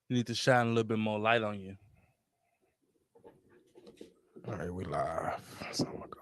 You need to shine a little bit more light on you. All right, we live. So I'm gonna go.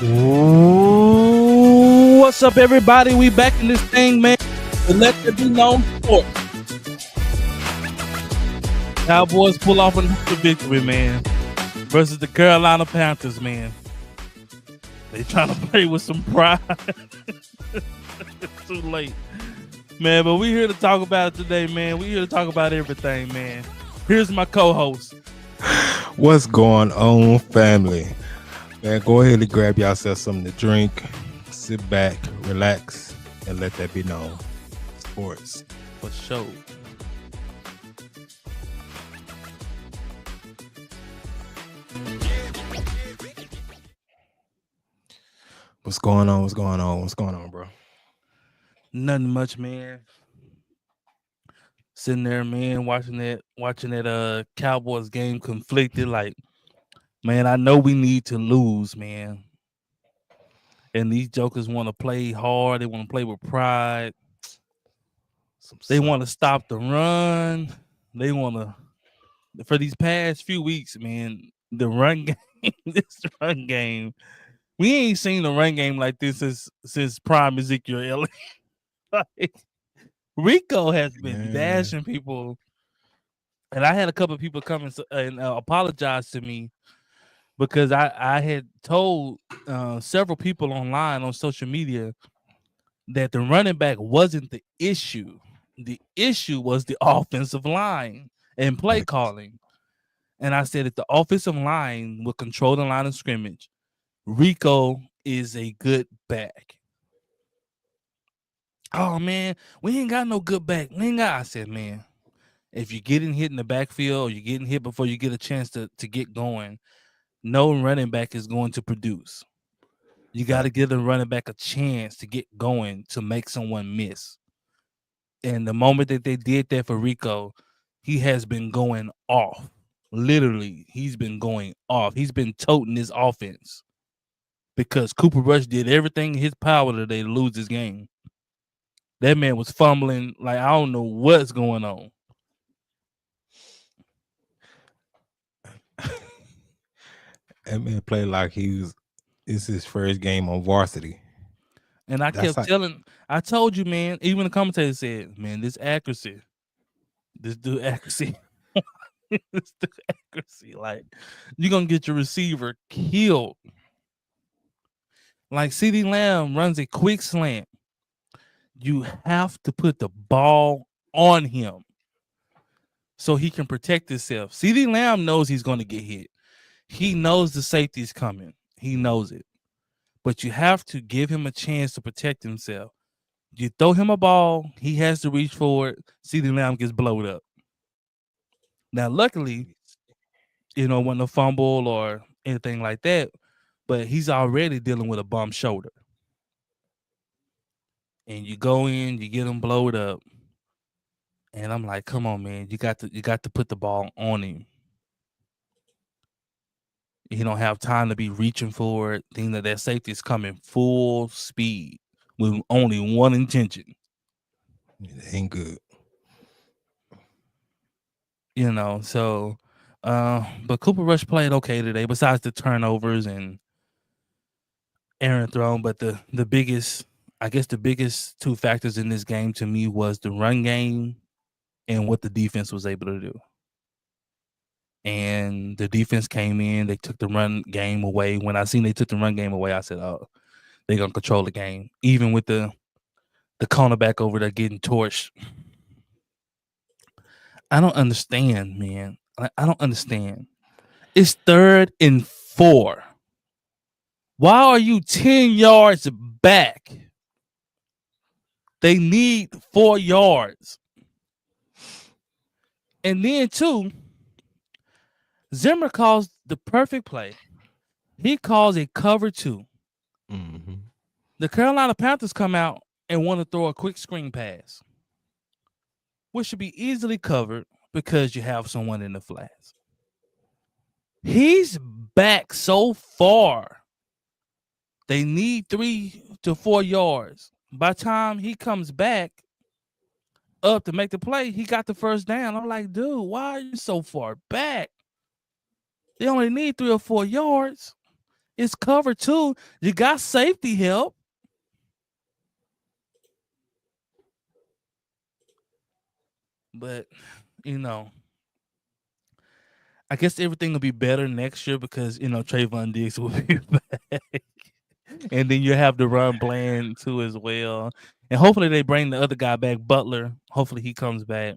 Ooh, what's up, everybody? We back in this thing, man. The Let There Be Known Sport. Cowboys pull off another victory, man, versus the Carolina Panthers, man. They trying to play with some pride. It's too late, man. But we here to talk about it today, man. We here to talk about everything, man. Here's my co-host. What's going on, family? Man, go ahead and grab yourself something to drink, sit back, relax, and let that be known. Sports. For sure. What's going on? What's going on? What's going on, bro? Nothing much, man. sitting there, man, watching that Cowboys game conflicted. Like, man, I know we need to lose, man. And these jokers want to play hard. They want to play with pride. Some They want to suckers. stop the run. They want to. For these past few weeks, man, the run game, this run game, we ain't seen a run game like this since prime Ezekiel Elliott. Like, Rico has been Man, dashing people, and I had a couple of people come and apologize to me because I had told several people online on social media that the running back wasn't the issue. The issue was the offensive line and play facts. calling. And I said if the offensive line will control the line of scrimmage, Rico is a good back. Oh man, we ain't got no good back. We ain't got. I said, man, if you're getting hit in the backfield or you're getting hit before you get a chance to get going, no running back is going to produce. You got to Facts. give the running back a chance to get going to make someone miss. And the moment that they did that for Rico, he has been going off. Literally, he's been going off. He's been toting this offense because Cooper Rush did everything in his power today to lose this game. That man was fumbling like I don't know what's going on. That man played like it's his first game on varsity. And I That's kept like, telling, I told you, man, even the commentator said, man, this accuracy, this dude accuracy, this dude accuracy, like you're going to get your receiver killed. Like CeeDee Lamb runs a quick slant. You have to put the ball on him so he can protect himself. CeeDee Lamb knows he's going to get hit. He knows the safety is coming. He knows it. But you have to give him a chance to protect himself. You throw him a ball, he has to reach for it. CeeDee Lamb gets blowed up. Now, luckily, wasn't a fumble or anything like that, but he's already dealing with a bum shoulder. And you go in, you get him blowed up. And I'm like, come on, man, you got to put the ball on him. He don't have time to be reaching for it. Think that safety is coming full speed with only one intention. it ain't good. So but Cooper Rush played okay today, besides the turnovers and Aaron thrown. But the biggest, I guess the biggest two factors in this game to me was the run game and what the defense was able to do. And the defense came in, they took the run game away. When I seen they took the run game away, I said, oh, they're gonna control the game. Even with the cornerback over there getting torched. I don't understand, man. I don't understand. It's 3rd and 4. Why are you 10 yards back? They need 4 yards. And then, too, Zimmer calls the perfect play. He calls a cover 2. Mm-hmm. The Carolina Panthers come out and want to throw a quick screen pass, which should be easily covered because you have someone in the flats. He's back so far. They need 3 to 4 yards. By the time he comes back up to make the play, he got the first down. I'm like, dude, why are you so far back? They only need 3 or 4 yards. It's cover 2. You got safety help. But, I guess everything will be better next year because, Trayvon Diggs will be back. And then you have the run plan too as well. And hopefully they bring the other guy back, Butler. Hopefully he comes back.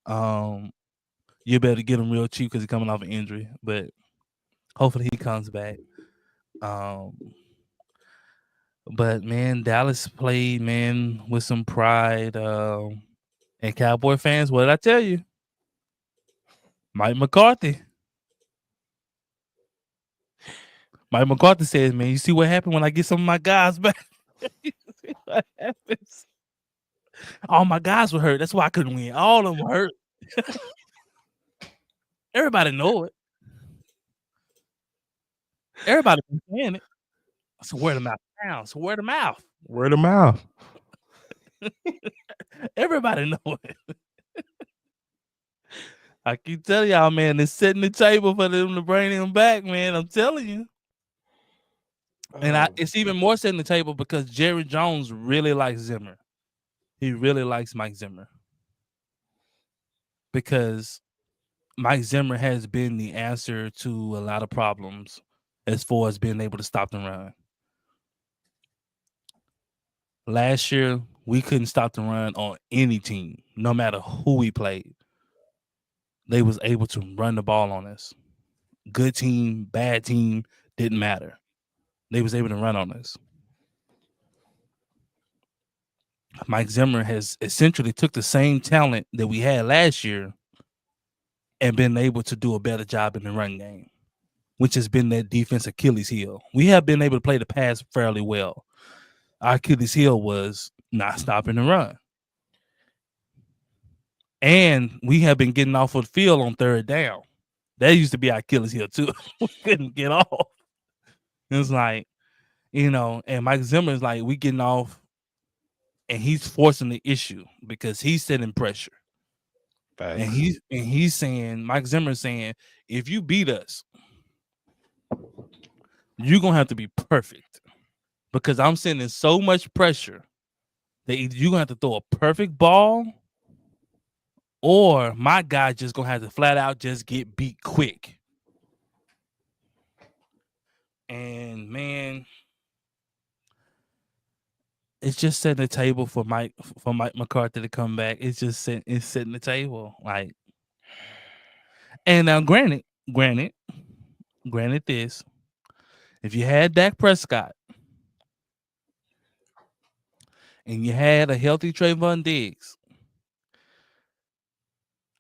You better get him real cheap because he's coming off an injury. But hopefully he comes back. But man, Dallas played, man, with some pride. And Cowboy fans, what did I tell you? Mike McCarthy. Mike McCarthy says, man, you see what happened when I get some of my guys back? You see what happens? All my guys were hurt. That's why I couldn't win. All of them were hurt. Everybody know it. Everybody been saying it. So word of mouth now. So word of mouth. Word of mouth. Everybody know it. I keep telling y'all, man, it's setting the table for them to bring him back, man. I'm telling you. And it's even more setting the table because Jerry Jones really likes Zimmer. He really likes Mike Zimmer. Because Mike Zimmer has been the answer to a lot of problems as far as being able to stop the run. Last year, we couldn't stop the run on any team, no matter who we played. They was able to run the ball on us. Good team, bad team, didn't matter. They was able to run on us. Mike Zimmer has essentially took the same talent that we had last year and been able to do a better job in the run game, which has been that defense Achilles heel. We have been able to play the pass fairly well. Our Achilles heel was not stopping the run. And we have been getting off of the field on third down. That used to be our Achilles heel too. We couldn't get off. It's like, and Mike Zimmer is like, we getting off and he's forcing the issue because he's setting pressure. Facts. And he's saying, Mike Zimmer is saying, if you beat us, you're gonna have to be perfect. Because I'm sending so much pressure that you're gonna have to throw a perfect ball, or my guy just gonna have to flat out just get beat quick. And man, it's just setting the table for Mike McCarthy to come back. It's just setting the table. Like, and now granted this, if you had Dak Prescott and you had a healthy Trayvon Diggs,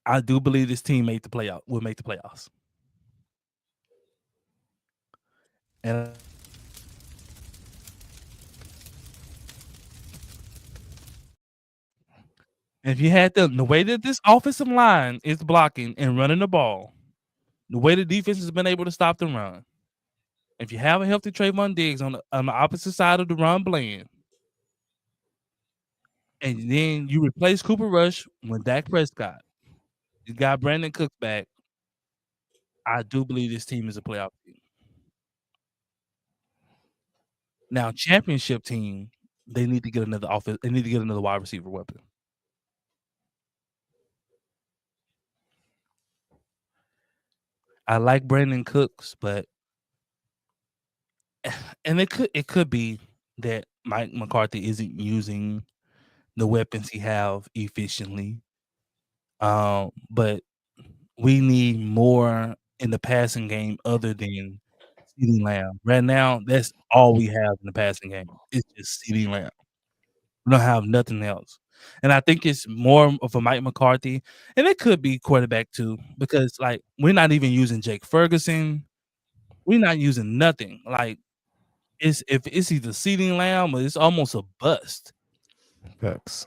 I do believe this team will make the playoffs. And if you had the way that this offensive line is blocking and running the ball, the way the defense has been able to stop the run, if you have a healthy Trayvon Diggs on the opposite side of the run blend, and then you replace Cooper Rush with Dak Prescott, you got Brandon Cooks back, I do believe this team is a playoff team. Now, championship team, they need to get another offense. They need to get another wide receiver weapon. I like Brandon Cooks, but and it could be that Mike McCarthy isn't using the weapons he have efficiently. But we need more in the passing game other than CeeDee Lamb. Right now, that's all we have in the passing game. It's just CeeDee Lamb. We don't have nothing else. And I think it's more of a Mike McCarthy, and it could be quarterback too, because like we're not even using Jake Ferguson. We're not using nothing. Like it's either CeeDee Lamb or it's almost a bust. Facts.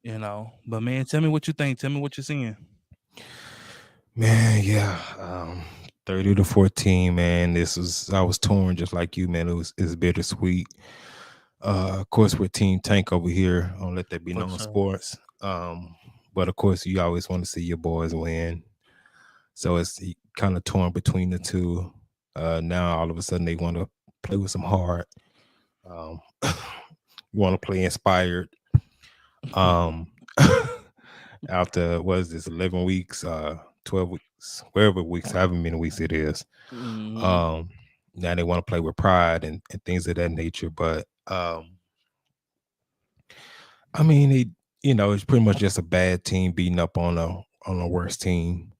But man, tell me what you think. Tell me what you're seeing. Man, yeah. 30-14, man. I was torn just like you, man. It's bittersweet. Of course, we're Team Tank over here. Don't let that be known in sports. But of course, you always want to see your boys win. So it's kind of torn between the two. Now all of a sudden they want to play with some heart. Want to play inspired. After what is this, 11 weeks, 12 weeks, wherever weeks, however many weeks it is. Mhm. Now they want to play with pride and things of that nature. But I mean, it's pretty much just a bad team beating up on a worse team,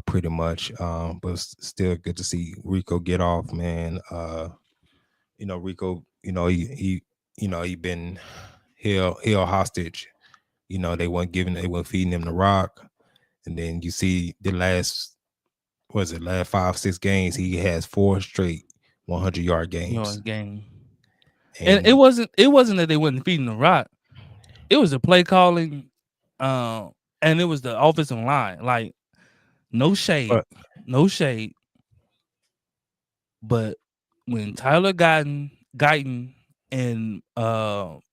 pretty much. But it's still good to see Rico get off, man. Rico, he been held hostage. They weren't feeding him the rock. And then you see the last 5-6 games, he has 4 straight 100-yard games. And it wasn't that they wasn't feeding the rock. It was the play calling, and it was the offensive line. Like, no shade, But no shade. But when Tyler Guyton and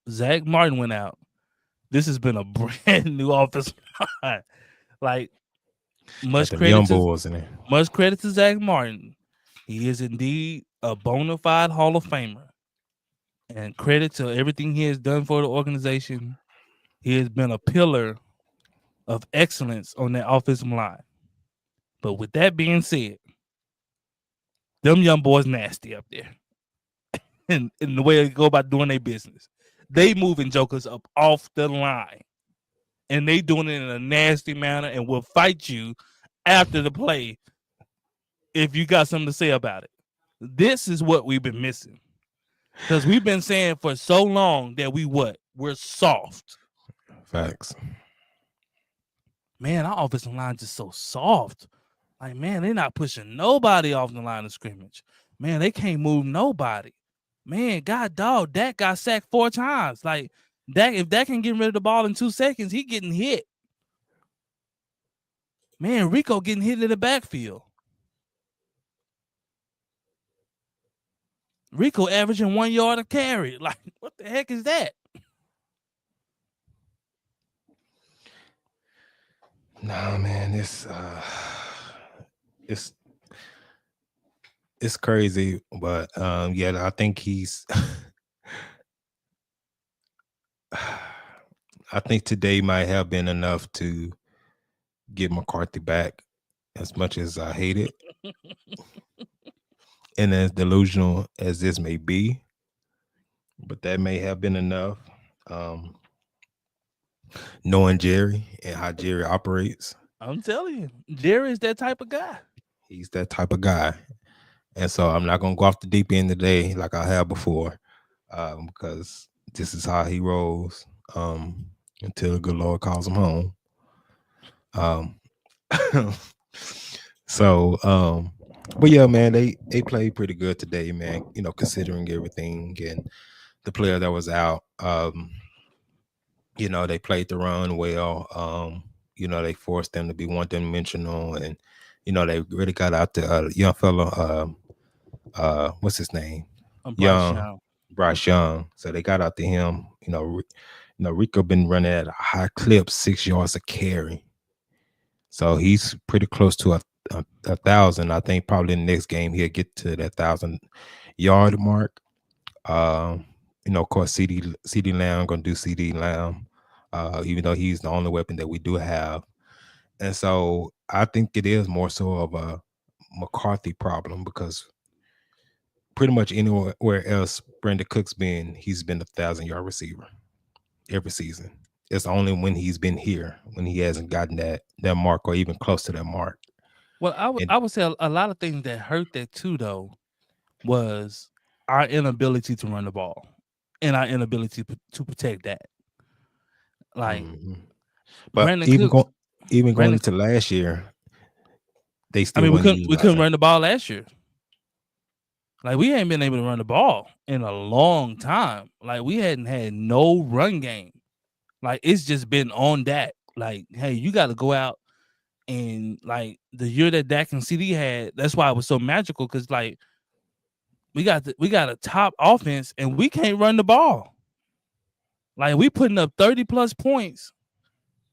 Zach Martin went out, this has been a brand new offensive line. Like, got much them credit young to boys in there. much credit to Zach Martin. He is indeed a bona fide Hall of Famer. And credit to everything he has done for the organization. He has been a pillar of excellence on that offensive line. But with that being said, them young boys nasty up there. And the way they go about doing their business. They moving jokers up off the line. And they doing it in a nasty manner and will fight you after the play if you got something to say about it. This is what we've been missing. Because we've been saying for so long that we're soft. Facts. Man, our offensive line just so soft. Like, man, they're not pushing nobody off the line of scrimmage. Man, they can't move nobody. Man, God dog, Dak got sacked 4 times. Like, Dak, if Dak can get rid of the ball in 2 seconds, he getting hit. Man, Rico getting hit in the backfield. Rico averaging 1 yard a carry. Like, what the heck is that? Nah, man, it's crazy, but yeah, I think I think today might have been enough to get McCarthy back, as much as I hate it. And as delusional as this may be, but that may have been enough. Knowing Jerry and how Jerry operates, I'm telling you, Jerry is that type of guy. he's that type of guy. And so I'm not gonna go off the deep end today like I have before, because this is how he rolls, until the good Lord calls him home. So, but yeah, man, they played pretty good today, man. You know, considering everything and the player that was out. You know, they played the run well. You know, they forced them to be one dimensional, and you know, they really got out the young fella. What's his name? I'm Bryce Young, Young. Bryce Young. So they got out to him. Rico been running at a high clip, 6 yards a carry. So he's pretty close to a thousand. I think probably in the next game he'll get to that 1,000-yard mark. Of course, CD Lamb gonna do CD Lamb, even though he's the only weapon that we do have. And so I think it is more so of a McCarthy problem, because pretty much anywhere else Brandon Cook's been, he's been 1,000-yard receiver every season. It's only when he's been here when he hasn't gotten that mark or even close to that mark. Well, And I would say a lot of things that hurt that too, though, was our inability to run the ball and our inability to protect that. Like, mhm. But Brandon Cooks, even going Brandon. into last year, they I still mean, wasn't we couldn't utilizing. run the ball last year. Like, we ain't been able to run the ball in a long time. Like, we hadn't had no run game. Like, it's just been on that. Like, hey, you got to go out and, like, the year that Dak and CD had, that's why it was so magical, because, like, we got a top offense and we can't run the ball. Like, we putting up 30 plus points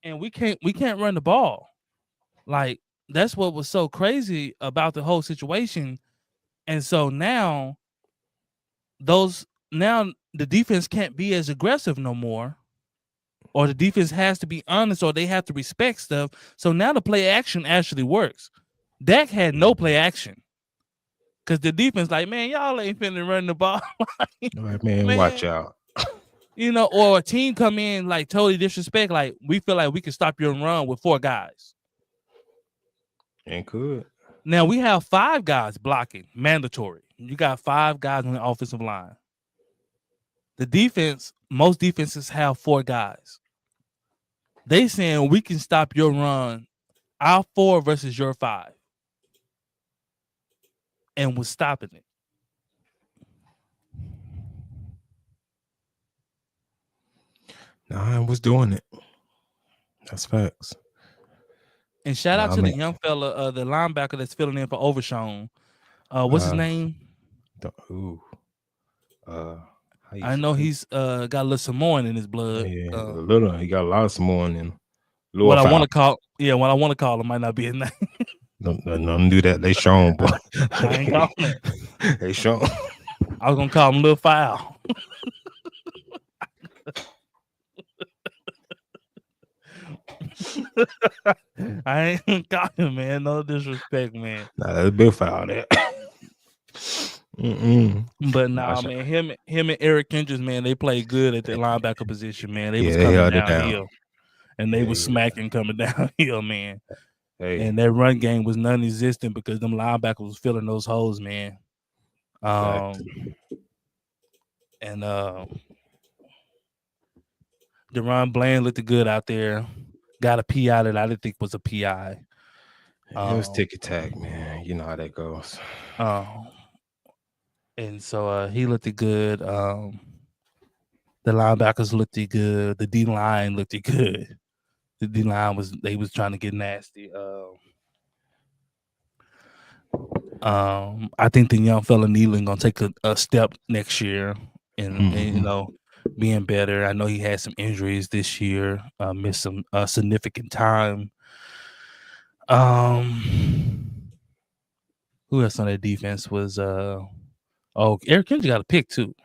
and we can't run the ball. Like, that's what was so crazy about the whole situation. And so now the defense can't be as aggressive no more, or the defense has to be honest, or they have to respect stuff. So now the play action actually works. Dak had no play action because the defense like, man, y'all ain't finna run the ball. Like, man, watch Man, out. or a team come in like totally disrespect. Like, we feel like we can stop your run with 4 guys. And could. Now we have 5 guys blocking, mandatory. You got 5 guys on the offensive line. The defense, most defenses have 4 guys. They saying we can stop your run, our 4 versus your 5, and we're stopping it. I was doing it. That's facts. And shout out Nah, to the man. young fella, the linebacker that's filling in for Overshown. What's his name? Ooh. How you I say? know he's got a little Samoan in his blood. Yeah, a little. He got a lot of Samoan in. What I want Foul. to call, what I want to call him might not be his name. Don't do that. They shown, boy. I ain't calling it. They shown. I was gonna call him Lil Foul. I ain't calling him, man. No disrespect, man. Nah, that's a big foul there. But nah, man, him and Eric Kendricks, man, they played good at the linebacker position, man. They was they coming held it downhill, and they was smacking coming downhill, man. And that run game was non-existent because them linebackers was filling those holes, man. And Deron Bland looked good out there. Got a PI that I didn't think was a PI. It was ticky-tack, man. You know how that goes. And so he looked good. The linebackers looked good. The D-line looked good. The D-line was trying to get nasty. I think the young fella Nealon gonna take a step next year and you know, being better. I know he had some injuries this year, missed some significant time. Who else on that defense was Eric Kendricks got a pick too.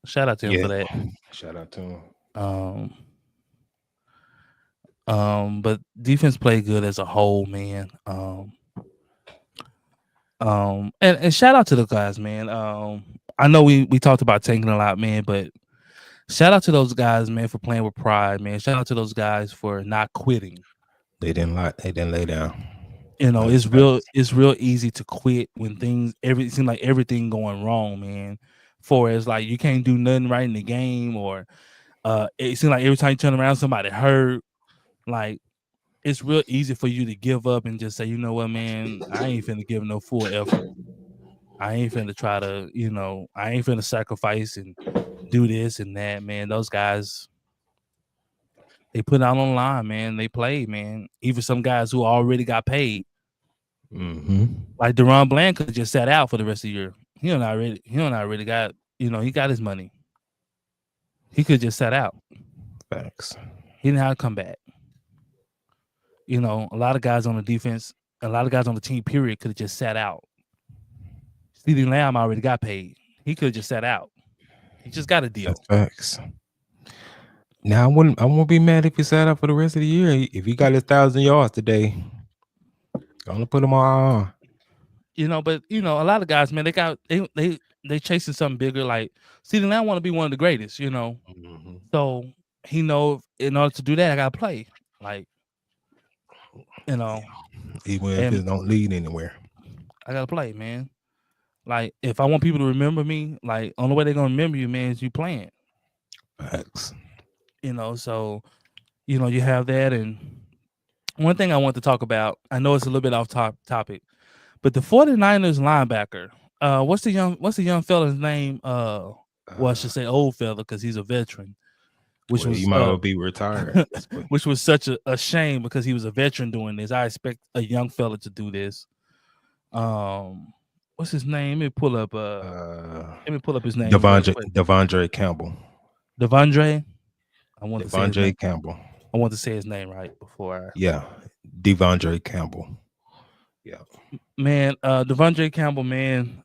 Shout out to him for that. Shout out to him. But defense played good as a whole, man. And shout out to the guys, man. I know we talked about tanking a lot, man, but shout out to those guys, man, for playing with pride, man. Shout out to those guys for not quitting. They didn't lay down. You know, it's real easy to quit when it seems like everything going wrong, man. For as like you can't do nothing right in the game, or it seems like every time you turn around somebody hurt. Like it's real easy for you to give up and just say, you know what, man, I ain't finna give no full effort. I ain't finna try to, I ain't finna sacrifice and do this and that, man. Those guys, they put out on the line, man. They played, man. Even some guys who already got paid. Like Deron Bland could have just sat out for the rest of the year. He don't already got, he got his money. He could just sat out. Facts. He didn't have to come back. A lot of guys on the defense, a lot of guys on the team, period, could have just sat out. CeeDee Lamb already got paid. He could have just sat out. He just got a deal. That's facts. Now I won't be mad if he sat out for the rest of the year. If he got his 1,000 yards today, gonna put him on. But a lot of guys, man, they chasing something bigger. Like CeeDee Lamb want to be one of the greatest, So he know in order to do that, I gotta play. Like, even if it don't lead anywhere, I gotta play, man. Like, if I want people to remember me, like, only way they're gonna remember you, man, is you playing. Facts. So, you have that. And one thing I want to talk about, I know it's a little bit off topic, but the 49ers linebacker, what's the young fella's name? Well, I should say old fella because he's a veteran. Which was he might well be retired. Which was such a shame because he was a veteran doing this. I expect a young fella to do this. What's his name? Let me pull up his name. Devondre Campbell. Devondre? Devondre Campbell. I want to say his name right before Devondre Campbell. Yeah. Man, Devondre Campbell, man,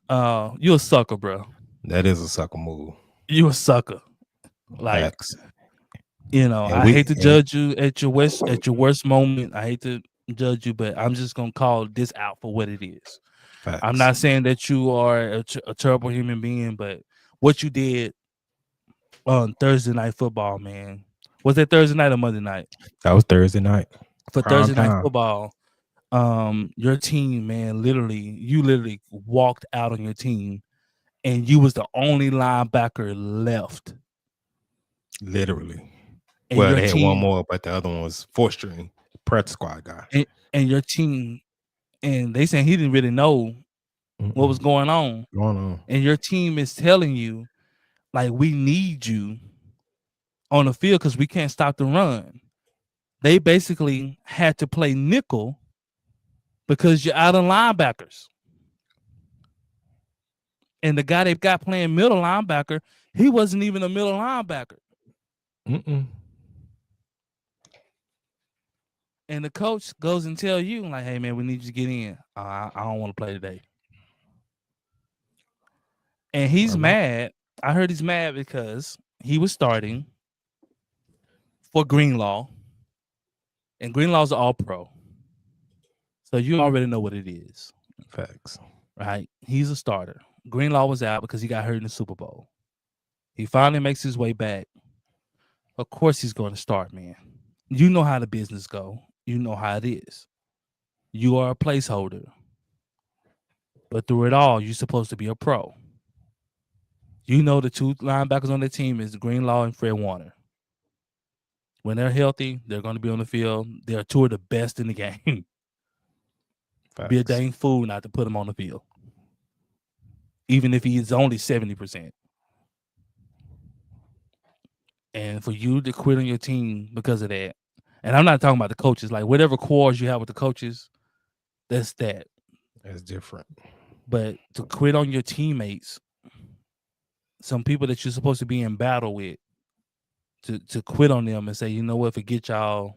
you a sucker, bro. That is a sucker move. You a sucker. Like, facts. I hate to judge you at your worst moment. I hate to judge you, but I'm just gonna call this out for what it is. Facts. I'm not saying that you are a terrible human being, but what you did on Thursday Night Football, man. Was that Thursday night or Monday night? That was Thursday night. For Thursday Night Football, your team, man, you literally walked out on your team, and you was the only linebacker left. Literally. And they had one more, but the other one was fourth string practice squad guy. And your team, and they saying he didn't really know what was going on. And your team is telling you, like, we need you on the field because we can't stop the run. They basically had to play nickel because you're out of linebackers. And the guy they've got playing middle linebacker, he wasn't even a middle linebacker. And the coach goes and tell you, like, hey, man, we need you to get in. I don't want to play today. And he's mad. I heard he's mad because he was starting for Greenlaw. And Greenlaw's an all-pro. So you already know what it is. Facts. Right? He's a starter. Greenlaw was out because he got hurt in the Super Bowl. He finally makes his way back. Of course he's going to start, man. You know how the business go. You know how it is. You are a placeholder. But through it all, you're supposed to be a pro. You know the two linebackers on the team is Greenlaw and Fred Warner. When they're healthy, they're going to be on the field. They're two of the best in the game. Be a dang fool not to put him on the field. Even if he is only 70%. And for you to quit on your team because of that, and I'm not talking about the coaches, like whatever quarrels you have with the coaches, that's that. That's different. But to quit on your teammates, some people that you're supposed to be in battle with, to quit on them and say, you know what, forget y'all,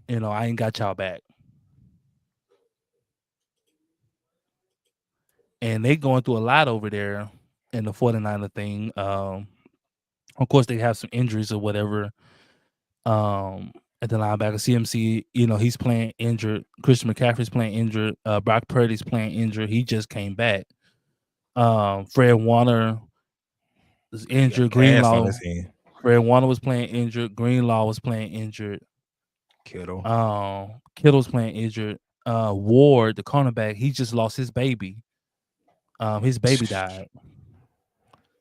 I ain't got y'all back. And they going through a lot over there in the 49er thing. Of course, they have some injuries or whatever. At the linebacker, CMC, he's playing injured. Christian McCaffrey's playing injured. Brock Purdy's playing injured. He just came back. Fred Warner is injured. Greenlaw. Fred Warner was playing injured. Greenlaw was playing injured. Kittle's playing injured. Ward, the cornerback, he just lost his baby. His baby died.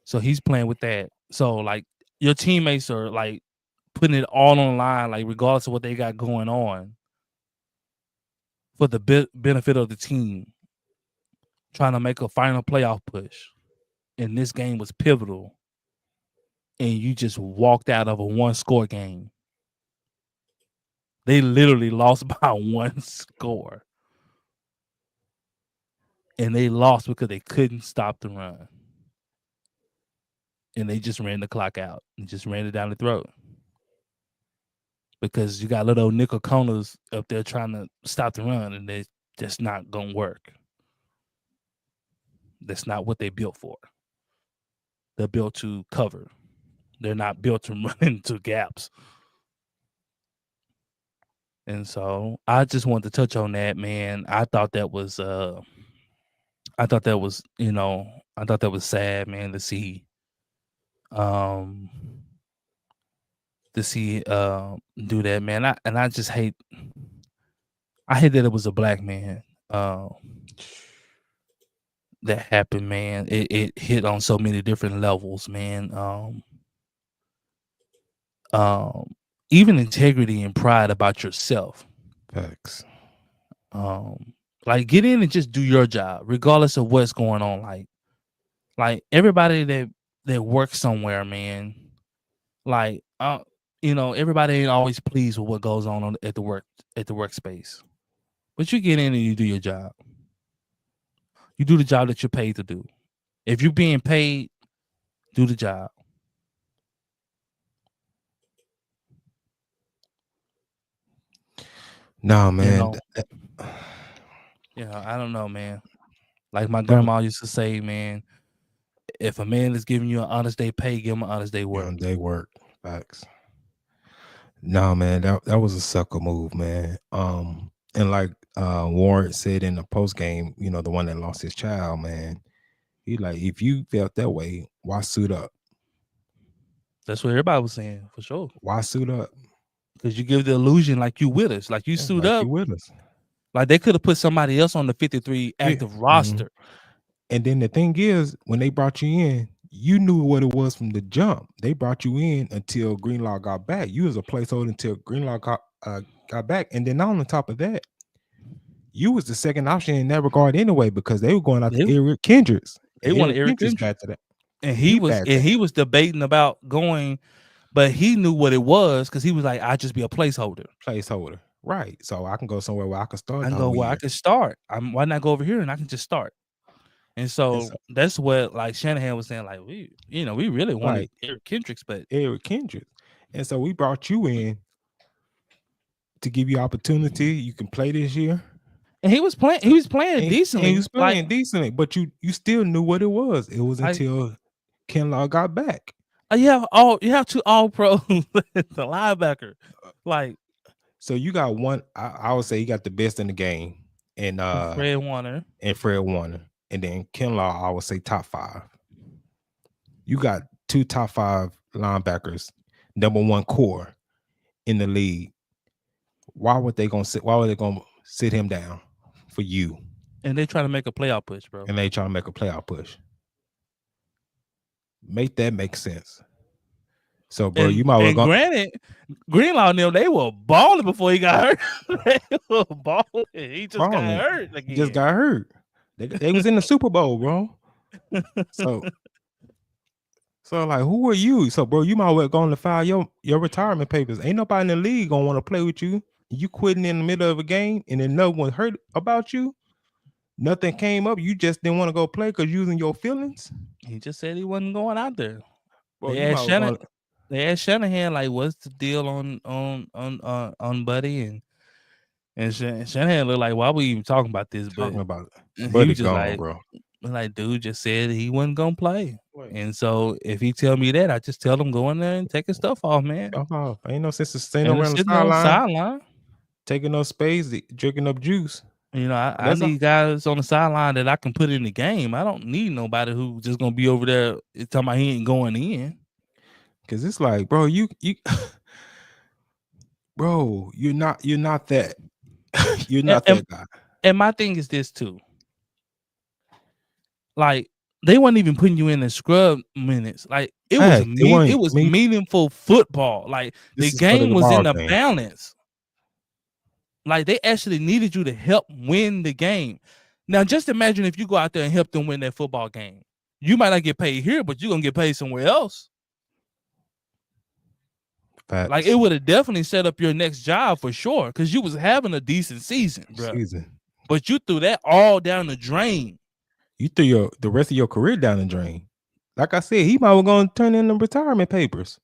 So he's playing with that. So, like, your teammates are, like, putting it all on the line, like, regardless of what they got going on, for the benefit of the team, trying to make a final playoff push. And this game was pivotal. And you just walked out of a one-score game. They literally lost by one score. And they lost because they couldn't stop the run. And they just ran the clock out and just ran it down the throat. Because you got little nickel corners up there trying to stop the run, and they just not going to work. That's not what they built for. They're built to cover. They're not built to run into gaps. And so I just wanted to touch on that, man. I thought that was sad, man, to see do that, man. I just hate that it was a black man that happened, man. It hit on so many different levels, man. Even integrity and pride about yourself. Facts. Like, get in and just do your job, regardless of what's going on. Like everybody that works somewhere, man. Like, everybody ain't always pleased with what goes on at the workspace. But you get in and you do your job. You do the job that you're paid to do. If you're being paid, do the job. No, man. I don't know, man. Like my grandma used to say, man, if a man is giving you an honest day pay, give him an honest day work. Day work. Facts. No, man, that was a sucker move, man. And like Warren said in the post game, the one that lost his child, man, he like, if you felt that way, why suit up? That's what everybody was saying, for sure. Why suit up? Because you give the illusion like you with us, like you suit up. You with us. Like they could have put somebody else on the 53 active roster. And then the thing is, when they brought you in, you knew what it was from the jump. They brought you in until Greenlaw got back. You was a placeholder until Greenlaw got back. And then on top of that, you was the second option in that regard anyway, because they were going after Eric Kendricks. They wanted Eric Kendricks back to that. And he was debating about going But he knew what it was because he was like, "I'll just be a placeholder. Right? So I can go somewhere where I can start I the can go whole where I year. can start. Why not go over here and I can just start?" And And so so, that's what like Shanahan was saying. Like we really wanted right, Eric Kendricks, but Eric Kendrick. And so we brought you in to give you opportunity. You can play this year. and he was playing. He was playing And he decently. was playing decently, but you still knew what it was. It was Like until Kinlaw got back. you have two all pros, the linebacker. Like So you got one. I would say you got the best in the game, and Fred Warner. Fred Warner, and then Kinlaw. I would say top 5. You got 2 top 5 linebackers, number 1 core in the league. Why were they gonna sit him down for you? And they trying to make a playoff push, bro. And they trying to make a playoff push. Make that make sense. So, bro, you might well go. Granted, Greenlaw and them, they were balling before he got hurt. They were balling. He just got hurt again. He just got hurt. They was in the Super Bowl, bro. So like, who are you? So, bro, you might well go on to file your retirement papers. Ain't nobody in the league gonna want to play with you. You quitting in the middle of a game, and then no one heard about you. Nothing came up. You just didn't want to go play because using your feelings. He just said he wasn't going out there. Bro, They asked Shanahan like, "What's the deal on Buddy?" And Shanahan looked like, "Why are we even talking about this?" Talking about it. Buddy He was just gone, bro. Like, dude just said he wasn't gonna play. And so if he tell me that, I just tell him go in there and take his stuff off, man. Ain't no sense of staying around the sideline, taking up space, drinking up juice. You know, I need guys on the sideline that I can put in the game. I don't need nobody who just gonna be over there talking about he ain't going in. Cause it's like, bro, you bro, you're not that. You're not that guy. And my thing is this too. Like, they weren't even putting you in the scrub minutes. Like it was meaningful football. Like the game was in the balance. Like they actually needed you to help win the game. Now, just imagine if you go out there and help them win that football game. You might not get paid here, but you're gonna get paid somewhere else. Facts. Like it would have definitely set up your next job for sure, because you was having a decent season, bro. But you threw that all down the drain. You threw the rest of your career down the drain. Like I said, he might well gonna turn in the retirement papers.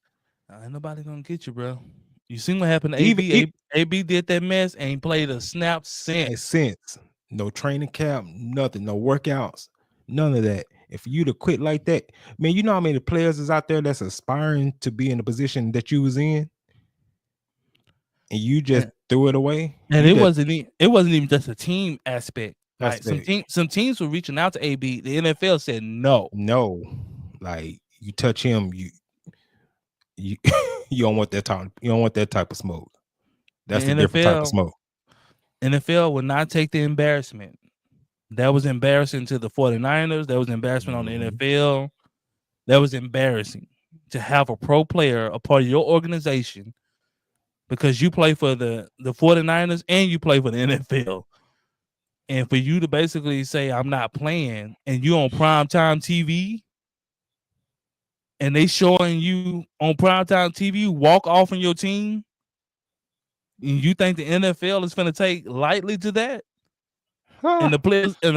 Ain't nobody gonna get you, bro. You seen what happened to AB? AB did that mess, ain't played a snap since. No training camp, nothing, no workouts, none of that. And for you to quit like that, man, you know how many players is out there that's aspiring to be in the position that you was in, and you just threw it away. And it wasn't even just a team aspect. Like some teams were reaching out to AB. The NFL said no. Like you touch him, you don't want that type. You don't want that type of smoke. That's the different type of smoke. NFL would not take the embarrassment. That was embarrassing to the 49ers. That was embarrassment on the NFL. That was embarrassing to have a pro player a part of your organization because you play for the 49ers and you play for the NFL. And for you to basically say, I'm not playing, and you on primetime TV, and they showing you on primetime TV walk off on your team, and you think the NFL is finna take lightly to that? And the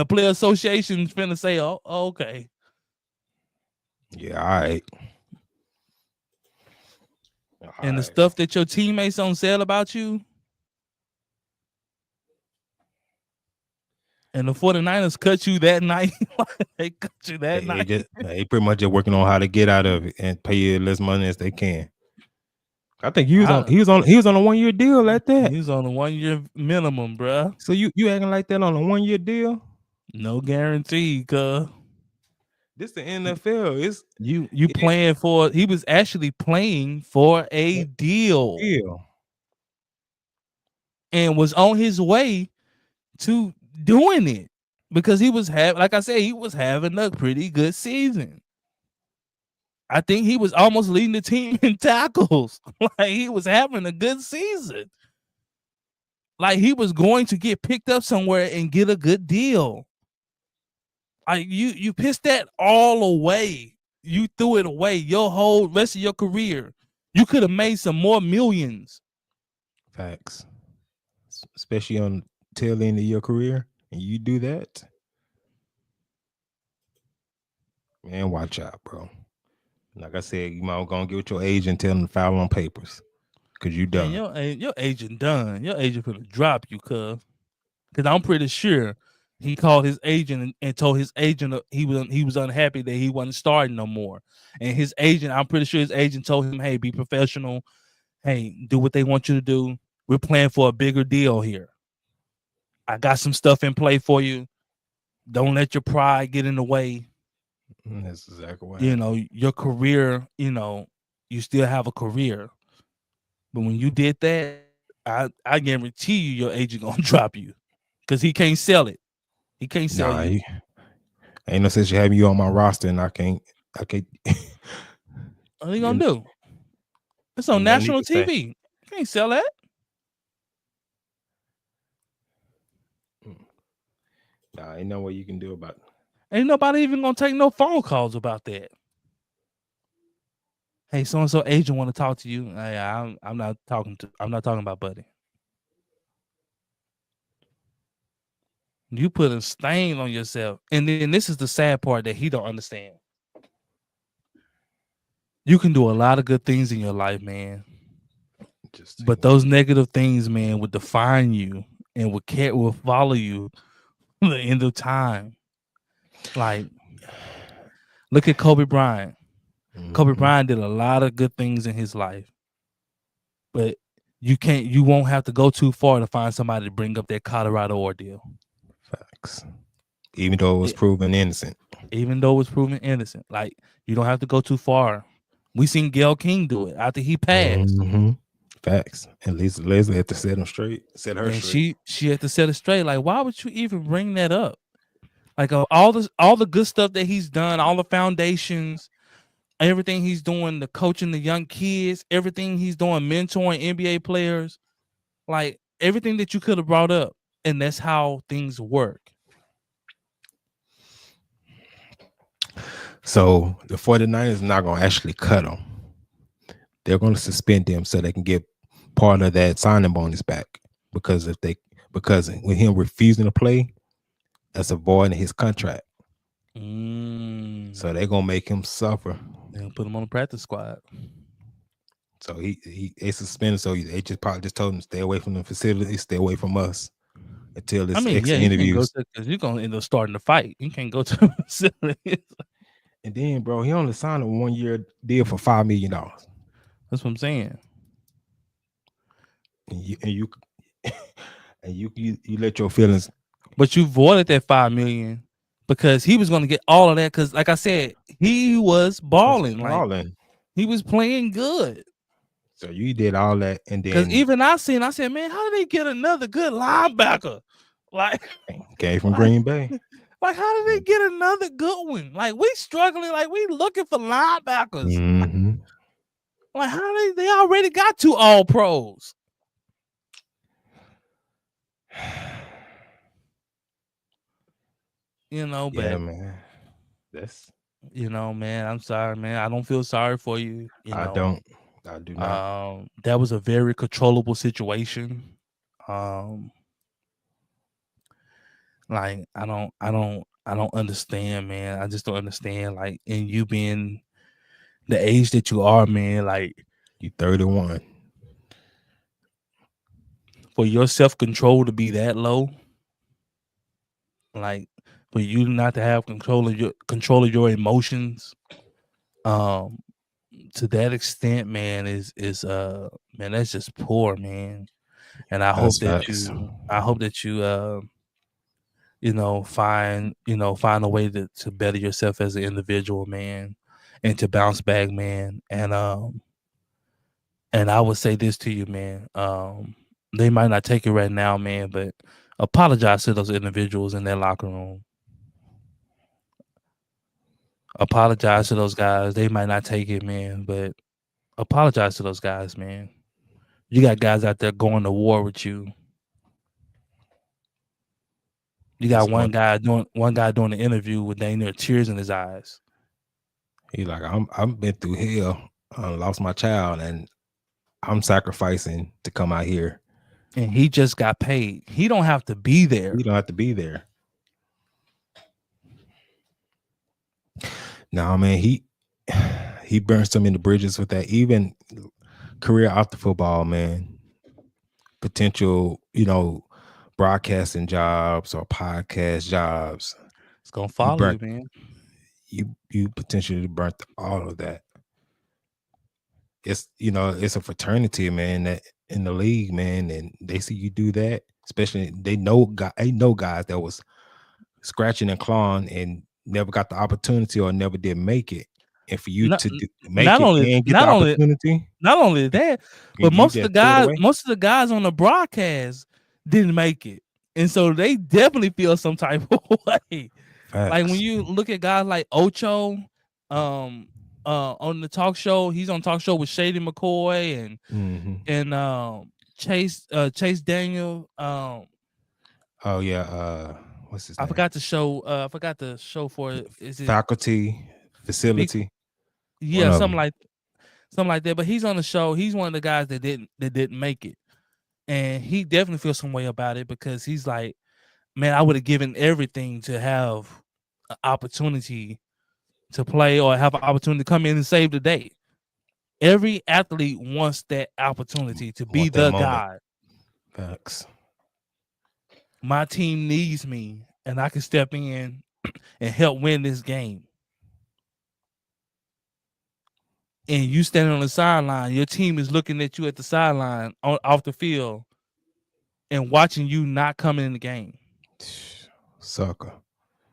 player association is finna say, oh, okay. Yeah, all right. And the stuff that your teammates don't sell about you, and the 49ers cut you that night. They cut you that night. They pretty much just working on how to get out of it and pay you as less money as they can. I think he was on a 1-year deal at that. He was on a 1-year minimum, bro. So you acting like that on a 1-year deal? No guarantee, cuz. This the NFL. It's you playing for. He was actually playing for a deal. And was on his way to doing it because he was having a pretty good season. I think he was almost leading the team in tackles. Like he was having a good season. Like he was going to get picked up somewhere and get a good deal. Like you pissed that all away. You threw it away your whole rest of your career. You could have made some more millions. Facts. Especially on tail end of your career, and you do that, man, watch out, bro. Like I said, you might go and get with your agent, tell them to file on papers, because you Man, done. your agent done. Your agent gonna drop you, cuz. Because I'm pretty sure he called his agent and told his agent he was unhappy that he wasn't starting no more. And his agent, I'm pretty sure his agent told him, "Hey, be professional. Hey, do what they want you to do. We're playing for a bigger deal here. I got some stuff in play for you. Don't let your pride get in the way. That's exactly what You happened. know, your career, you still have a career. But when you did that, I guarantee you your agent gonna drop you. Because he can't sell it. He can't sell Nah, you. ain't no sense you having you on my roster, and I can't. What are you you gonna do? It's on ain't nothing he national can say. TV. You can't sell that. Nah, ain't no way you can do about it. Ain't nobody even gonna take no phone calls about that. Hey, so and so agent want to talk to you. Hey, I'm not talking about Buddy. You put a stain on yourself, and then this is the sad part that he don't understand. You can do a lot of good things in your life, man, but those negative things, man, would define you and will follow you to the end of time. Like, look at Kobe Bryant. Kobe Bryant did a lot of good things in his life, but you won't have to go too far to find somebody to bring up that Colorado ordeal. Facts. Even though it was proven innocent. Even though it was proven innocent. Like, you don't have to go too far. We seen Gail King do it after he passed. Mm-hmm. Facts. At least Leslie had to set him straight. Set her And straight. she had to set it straight. Like, why would you even bring that up? Like, all the good stuff that he's done, all the foundations, everything he's doing, the coaching the young kids, everything he's doing, mentoring NBA players, like everything that you could have brought up. And that's how things work. So the 49ers are not going to actually cut him. They're going to suspend him so they can get part of that signing bonus back. Because with him refusing to play, that's avoiding his contract. So they're going to make him suffer. They'll put him on the practice squad. So they suspended. So they probably just told him stay away from the facility, stay away from us until this extra interviews. Because you're gonna end up starting to fight. You can't go to the facility. And then, bro, he only signed a 1-year deal for $5 million. That's what I'm saying. And you let your feelings. But you voided that $5 million because he was gonna get all of that. Because, like I said, he was balling. Like, he was playing good. So you did all that, and then because even I said, man, how did they get another good linebacker? Like, came from Green Bay. Like, how did they get another good one? Like, we struggling. Like, we looking for linebackers. Mm-hmm. Like, how they already got 2 All-Pros. But yeah, man. That's man, I'm sorry, man. I don't feel sorry for you. I do not. That was a very controllable situation. Like, I don't understand, man. I just don't understand. Like, and you being the age that you are, man, like you 31. For your self-control to be that low, like for you not to have control of your emotions, to that extent, man, is man, that's just poor, man. And I hope that you find a way to better yourself as an individual, man, and to bounce back, man. And I would say this to you, man. They might not take it right now, man, but apologize to those individuals in their locker room. Apologize to those guys. They might not take it, man, but apologize to those guys, man. You got guys out there going to war with you. You got one guy doing the interview with dang near tears in his eyes. He like, I've been through hell. lost my child, and I'm sacrificing to come out here. And he just got paid. He don't have to be there. You don't have to be there. No, man, he burned so many bridges with that. Even career after football, man. Potential, broadcasting jobs or podcast jobs. It's gonna You follow you, burnt man. you potentially burnt all of that. It's a fraternity, man, that in the league, man, and they see you do that, especially they know guys that was scratching and clawing and never got the opportunity or never did make it. And for you Not, to make not it only and get the not only opportunity, not only that, but you just threw it away. most of the guys on the broadcast didn't make it, and so they definitely feel some type of way. Like when Facts. you look at guys like Ocho, on the talk show, he's on talk show with Shady McCoy and Chase Daniel. Oh yeah, what's his I name? forgot the show. I forgot the show for it. Is it Faculty, facility. One yeah, of them. something like that. But he's on the show. He's one of the guys that didn't make it, and he definitely feels some way about it because he's like, man, I would have given everything to have an opportunity to play or have an opportunity to come in and save the day. Every athlete wants that opportunity to be Want that the moment. guy. Facts. My team needs me, and I can step in and help win this game. And you standing on the sideline, your team is looking at you at the sideline off the field and watching you not coming in the game. Sucker.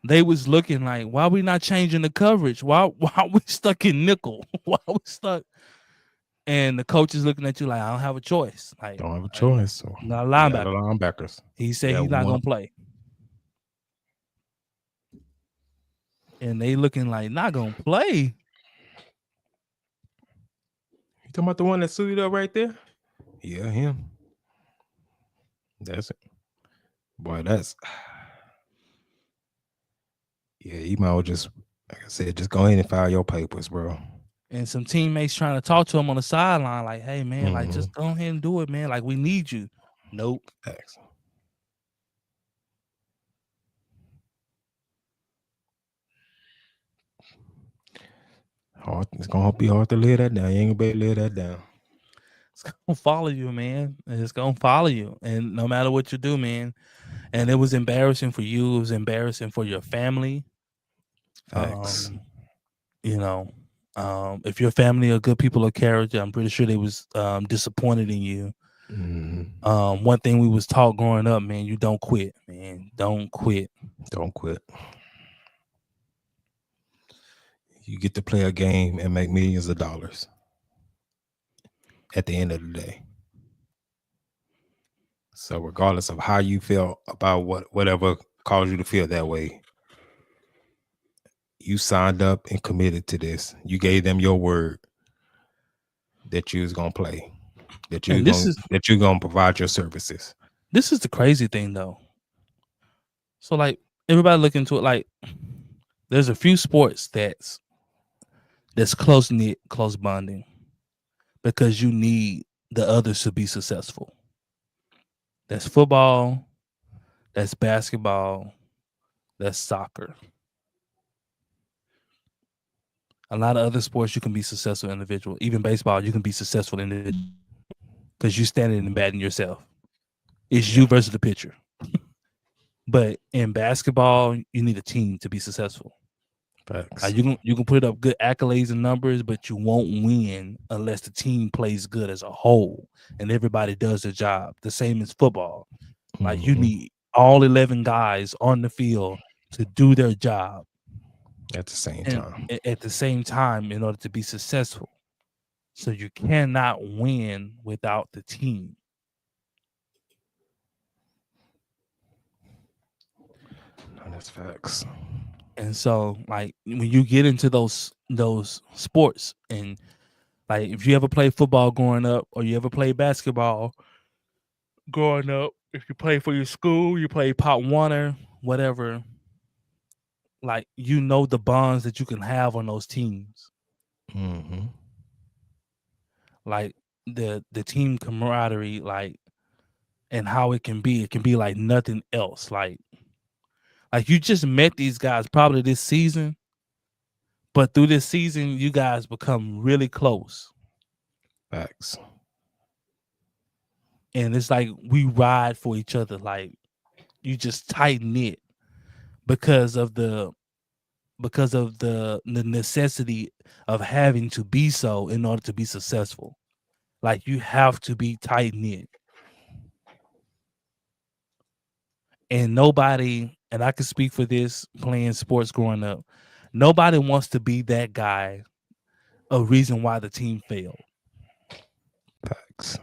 They was looking like, why are we not changing the coverage? Why are we stuck in nickel? Why are we stuck? And the coach is looking at you like, I don't have a choice. Like, Don't have a choice. So not a you got the linebacker. linebackers. He said he's not gonna play. And they looking like not gonna play. You talking about the one that suited up right there? Yeah, him. That's it. Boy, that's yeah, you might well just, like I said, just go ahead and file your papers, bro. And some teammates trying to talk to him on the sideline, like, hey man, like just go ahead and do it, man. Like we need you. Nope. Thanks. It's gonna be hard to lay that down. You ain't gonna be able to lay that down. It's gonna follow you, man. It's gonna follow you. And no matter what you do, man. And it was embarrassing for you, it was embarrassing for your family. Facts. If your family are good people of character, I'm pretty sure they was disappointed in you. One thing we was taught growing up, man, you don't quit, man. Don't quit. Don't quit. You get to play a game and make millions of dollars at the end of the day. So regardless of how you feel about whatever caused you to feel that way, you signed up and committed to this. You gave them your word that you was gonna play, that you're gonna provide your services. This is the crazy thing, though. So, like, everybody look into it. Like, there's a few sports that's close knit, close bonding, because you need the others to be successful. That's football, that's basketball, that's soccer. A lot of other sports you can be successful individual. Even baseball, you can be successful individual because you're standing and batting yourself. It's you versus the pitcher. But in basketball, you need a team to be successful. Facts. You can put up good accolades and numbers, but you won't win unless the team plays good as a whole and everybody does their job. The same as football. Like you need all 11 guys on the field to do their job at the same time. At the same time, in order to be successful. So you cannot win without the team. No, that's facts. And so, like, when you get into those sports, and like if you ever played football growing up, or you ever played basketball growing up, if you play for your school, you play Pop Warner, whatever, like, you know the bonds that you can have on those teams. like the team camaraderie, like, and how it can be like nothing else. Like you just met these guys probably this season, but through this season, you guys become really close. Facts. And it's like we ride for each other. Like you just tight knit because of the necessity of having to be so in order to be successful. Like you have to be tight knit. And nobody, and I can speak for this playing sports growing up, nobody wants to be that guy, a reason why the team failed. Facts.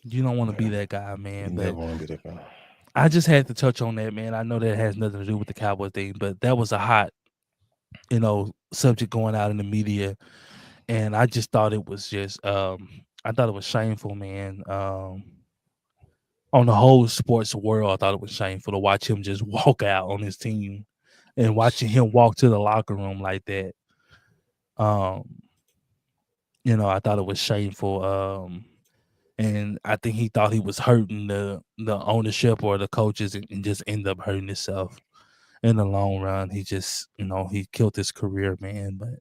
You don't want to be that guy, man. You But never want to be that guy. I just had to touch on that, man. I know that has nothing to do with the Cowboy thing, but that was a hot, subject going out in the media. And I just thought it was just I thought it was shameful, man. On the whole sports world, I thought it was shameful to watch him just walk out on his team and watching him walk to the locker room like that. Um, I thought it was shameful. And I think he thought he was hurting the ownership or the coaches and just ended up hurting himself in the long run. He just, he killed his career, man. But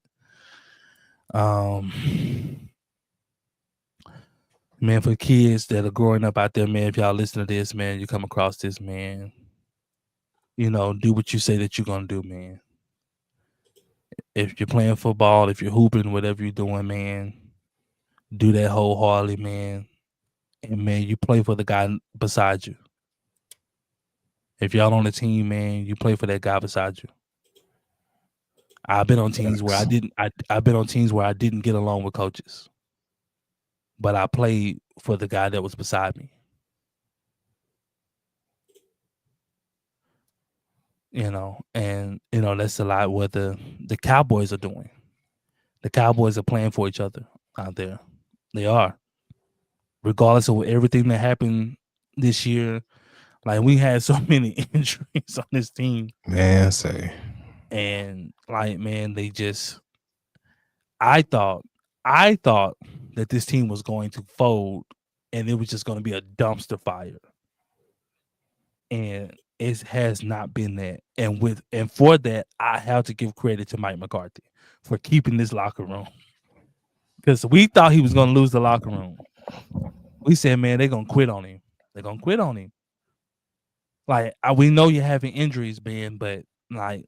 man, for kids that are growing up out there, man, if y'all listen to this, man, you come across this, man, do what you say that you're gonna do, man. If you're playing football, if you're hooping, whatever you're doing, man, do that wholeheartedly, man. And man, you play for the guy beside you. If y'all on the team, man, you play for that guy beside you. I've been on teams where I've been on teams where I didn't get along with coaches, but I played for the guy that was beside me. And that's a lot what the Cowboys are doing. The Cowboys are playing for each other out there. They are. Regardless of everything that happened this year, like we had so many injuries on this team. Man, say. And like, man, I thought that this team was going to fold and it was just going to be a dumpster fire. And it has not been that. And for that, I have to give credit to Mike McCarthy for keeping this locker room. Because we thought he was going to lose the locker room. We said, man, they're going to quit on him. They're going to quit on him. Like, we know you're having injuries, Ben, but like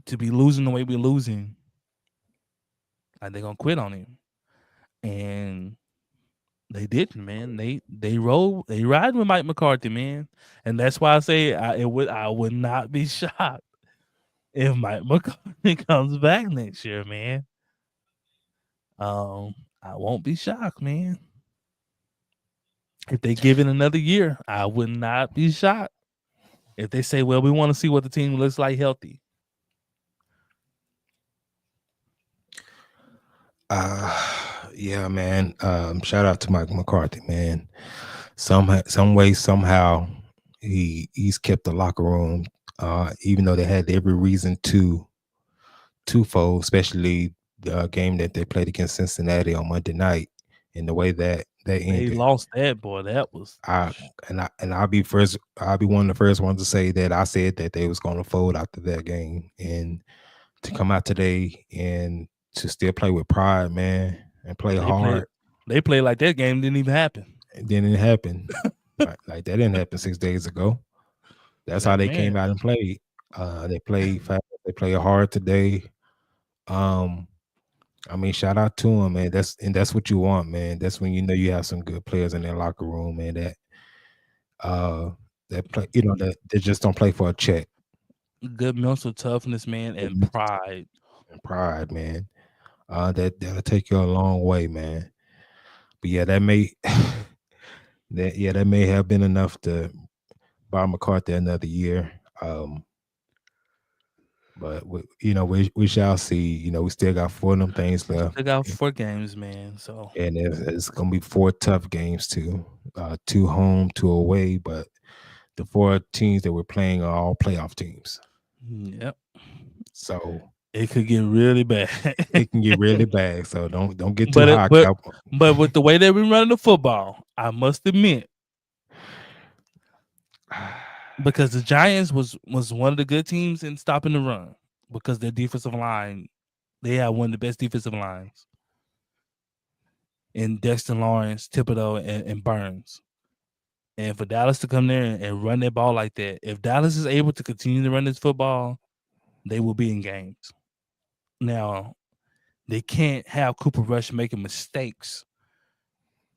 to be losing the way we're losing, like they're going to quit on him. And they didn't, man. They ride with Mike McCarthy, man. And that's why I say I would not be shocked if Mike McCarthy comes back next year, man. I won't be shocked, man. If they give it another year, I would not be shocked. If they say, well, we want to see what the team looks like healthy. Yeah, man. Shout out to Mike McCarthy, man. Some way, somehow, he's kept the locker room, even though they had every reason to fold, especially the game that they played against Cincinnati on Monday night, and the way that they ended. They lost that, boy. That was I'll be one of the first ones to say that I said that they was going to fold after that game, and to come out today and to still play with pride, man, and play hard. They played like that game didn't even happen. It didn't happen. like that didn't happen 6 days ago. That's how they came out and played. They played fast. They played hard today. I mean, shout out to them, man. That's what you want, man. That's when you know you have some good players in their locker room, man. That play, that they just don't play for a check. Good mental toughness, man, and pride. And pride, man. That'll take you a long way, man. But yeah, that may have been enough to buy McCarthy another year. But we shall see. We still got 4 of them things left. They got 4 games, man. So and it's gonna be 4 tough games too. 2 home, 2 away. But the 4 teams that we're playing are all playoff teams. Yep. So It could get really bad. It can get really bad. So don't get too but high. but with the way that we running the football, I must admit, because the Giants was one of the good teams in stopping the run because their defensive line, they had one of the best defensive lines in Dexter Lawrence, Thibodeau, and Burns. And for Dallas to come there and run that ball like that, if Dallas is able to continue to run this football, they will be in games. Now, they can't have Cooper Rush making mistakes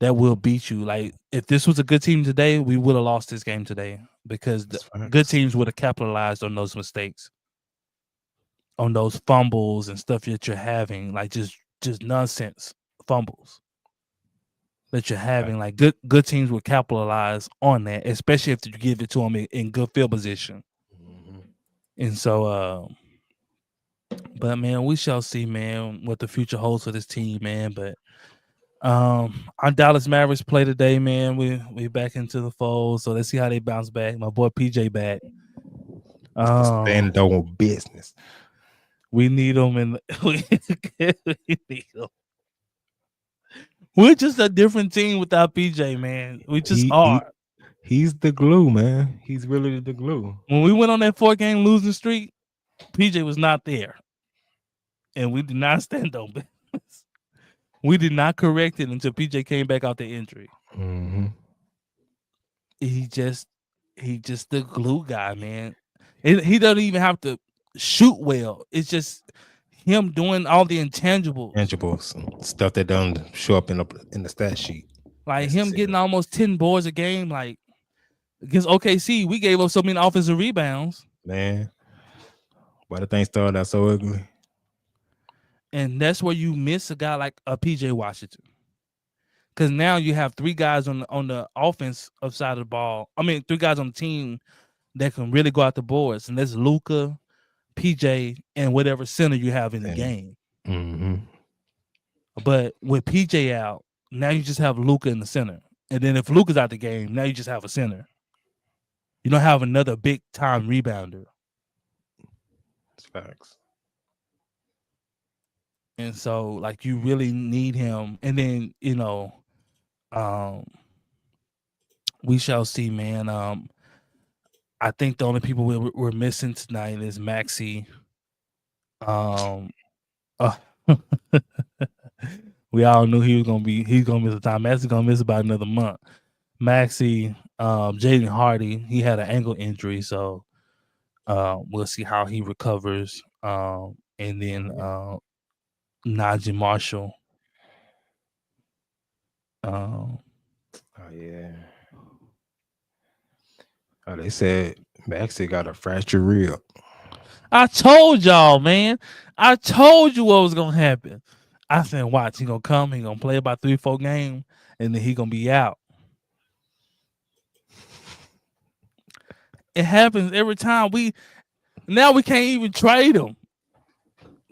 that will beat you. Like, if this was a good team today, we would have lost this game today because the good teams would have capitalized on those mistakes, on those fumbles and stuff that you're having, like just nonsense fumbles that you're having. Like, good teams would capitalize on that, especially if you give it to them in good field position. Mm-hmm. And so, but man, we shall see, man, what the future holds for this team, man. But our Dallas Mavericks play today, man. We back into the fold, so let's see how they bounce back. My boy PJ back. Stand on business. We need them, and we need them. We're just a different team without PJ, man. We just are. He's the glue, man. He's really the glue. When we went on that 4-game losing streak, PJ was not there, and we did not stand on business. We did not correct it until PJ came back out the injury. Mm-hmm. He just the glue guy, man. He doesn't even have to shoot well. It's just him doing all the intangibles, stuff that don't show up in the stat sheet. Like him getting almost 10 boards a game. Like against OKC, we gave up so many offensive rebounds. Man, why the thing started out so ugly? And that's where you miss a guy like a PJ Washington. Because now you have 3 guys on the offensive side of the ball. I mean, 3 guys on the team that can really go out the boards. And that's Luka, PJ, and whatever center you have in the game. Mm-hmm. But with PJ out, now you just have Luka in the center. And then if Luka's out the game, now you just have a center. You don't have another big-time rebounder. That's facts. And so, like, you really need him. And then, we shall see, man. I think the only people we're missing tonight is Maxey. We all knew he's gonna miss the time. Maxey's gonna miss about another month. Maxey, Jaden Hardy, he had an ankle injury, so we'll see how he recovers. And then Najee Marshall. Oh yeah. Oh, they said Maxey got a fractured rib. I told y'all, man. I told you what was gonna happen. I said, watch, he gonna come, he gonna play about 3-4 games, and then he gonna be out. It happens every time. Now we can't even trade him.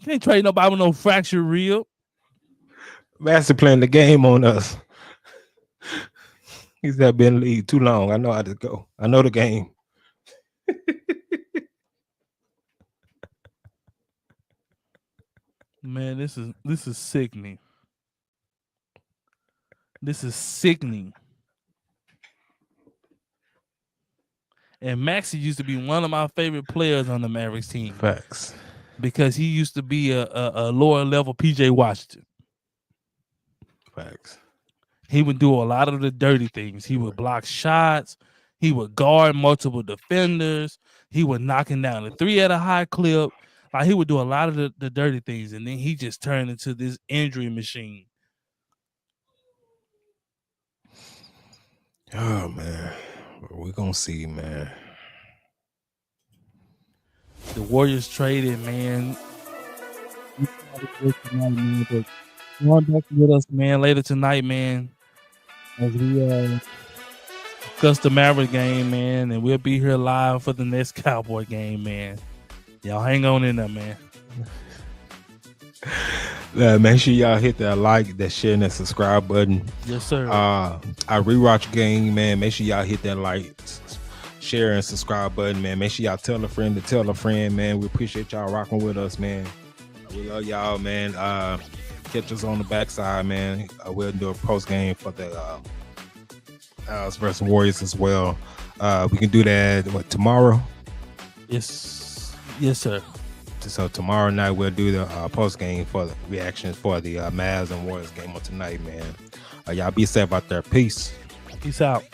Can't trade nobody with no fractured rib. Maxey playing the game on us. He's not been in the league too long. I know how to go. I know the game. Man, this is sickening. This is sickening. And Maxey used to be one of my favorite players on the Mavericks team. Facts. Because he used to be a lower level PJ Washington. Facts. He would do a lot of the dirty things. He would block shots. He would guard multiple defenders. He would knocking down the 3 at a high clip. Like, he would do a lot of the dirty things, and then he just turned into this injury machine. Oh, man. We're going to see, man. The Warriors traded, man. Going back with us, man, later tonight, man, as we discuss the Maverick game, man, and we'll be here live for the next Cowboy game, man. Y'all hang on in there, man. Make sure y'all hit that like, that share, and that subscribe button. Yes, sir. I rewatch game, man. Make sure y'all hit that like, share, and subscribe button, man. Make sure y'all tell a friend to tell a friend, man. We appreciate y'all rocking with us, man. We love y'all, man. Catch us on the backside, man. We'll do a post game for the Dallas versus Warriors as well. We can do that tomorrow. Yes, sir. So tomorrow night we'll do the post game for the reactions for the Mavs and Warriors game on tonight, man. Y'all be safe out there. Peace. Peace out.